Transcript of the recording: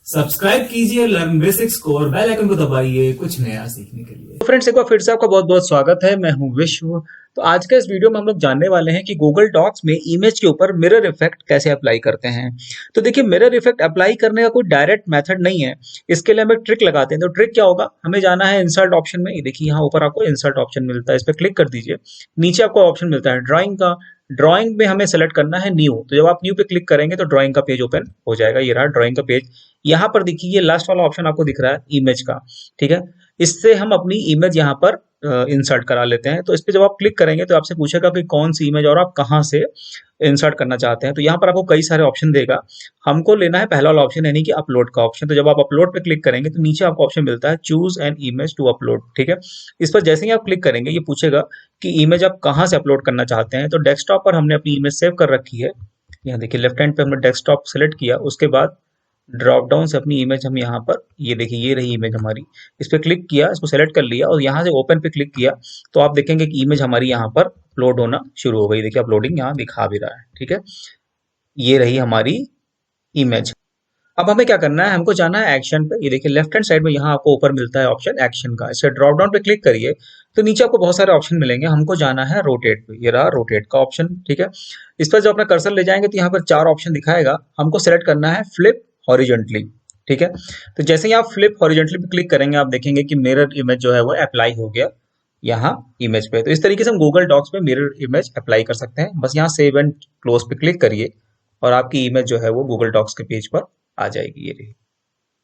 Subscribe कीजिए learn basics को और बेल आइकन को दबाइए कुछ नया सीखने के लिए। तो फ्रेंड्स, एक बार फिर से आपका बहुत बहुत स्वागत है। मैं हूं विश्व। तो आज के इस वीडियो में हम लोग जानने वाले हैं कि गूगल डॉक्स में इमेज के ऊपर मिरर इफेक्ट कैसे अप्लाई करते हैं। तो देखिए, मिरर इफेक्ट अप्लाई करने का कोई डायरेक्ट मेथड नहीं है। इसके लिए हम एक ट्रिक लगाते हैं। तो ट्रिक क्या होगा, हमें जाना है इंसर्ट ऑप्शन में। ये देखिए, यहाँ ऊपर आपको इंसर्ट ऑप्शन मिलता है, इस पर क्लिक कर दीजिए। नीचे आपको ऑप्शन मिलता है ड्राइंग का। ड्राइंग में हमें सेलेक्ट करना है न्यू। तो जब आप न्यू पे क्लिक करेंगे तो ड्राइंग का पेज ओपन हो जाएगा। ये रहा ड्राइंग का पेज। यहाँ पर देखिए, ये लास्ट वाला ऑप्शन आपको दिख रहा है इमेज का। ठीक है, इससे हम अपनी इमेज यहाँ पर इंसर्ट करा लेते हैं। तो इस पे जब आप क्लिक करेंगे तो आपसे पूछेगा कि कौन सी इमेज और आप कहाँ से इंसर्ट करना चाहते हैं। तो यहाँ पर आपको कई सारे ऑप्शन देगा। हमको लेना है पहला वाला ऑप्शन, यानी कि अपलोड का ऑप्शन। तो जब आप अपलोड पे क्लिक करेंगे तो नीचे आपको ऑप्शन मिलता है choose an image to upload. ठीक है, इस पर जैसे ही आप क्लिक करेंगे ये पूछेगा कि इमेज आप कहाँ से अपलोड करना चाहते हैं। तो डेस्कटॉप पर हमने अपनी इमेज सेव कर रखी है। यहाँ देखिए, लेफ्ट हैंड पे हमने डेस्कटॉप सेलेक्ट किया। उसके बाद ड्रॉप डाउन से अपनी इमेज हम यहाँ पर, ये देखिए ये रही इमेज हमारी। इस पर क्लिक किया, इसको सेलेक्ट कर लिया और यहाँ से ओपन पे क्लिक किया तो आप देखेंगे कि इमेज हमारी यहाँ पर अपलोड होना शुरू हो गई। देखिए, अपलोडिंग यहाँ दिखा भी रहा है। ठीक है, ये रही हमारी इमेज। अब हमें क्या करना है, हमको जाना है एक्शन पे। ये देखिए, लेफ्ट हैंड साइड में यहाँ आपको ऊपर मिलता है ऑप्शन एक्शन का। इसे ड्रॉप डाउन पे क्लिक करिए तो नीचे आपको बहुत सारे ऑप्शन मिलेंगे। हमको जाना है रोटेट पे। ये रहा रोटेट का ऑप्शन। ठीक है, इस पर जब अपना कर्सर ले जाएंगे तो यहाँ पर 4 ऑप्शन दिखाएगा। हमको सेलेक्ट करना है फ्लिप हॉरिजॉन्टली। ठीक है, तो जैसे ही आप फ्लिप हॉरिजॉन्टली पे क्लिक करेंगे आप देखेंगे कि मिरर इमेज जो है वो अप्लाई हो गया यहाँ इमेज पे। तो इस तरीके से हम गूगल डॉक्स पे मिरर इमेज अप्लाई कर सकते हैं। बस यहाँ सेव एंड क्लोज पे क्लिक करिए और आपकी इमेज जो है वो गूगल डॉक्स के पेज पर आ जाएगी। ये रही।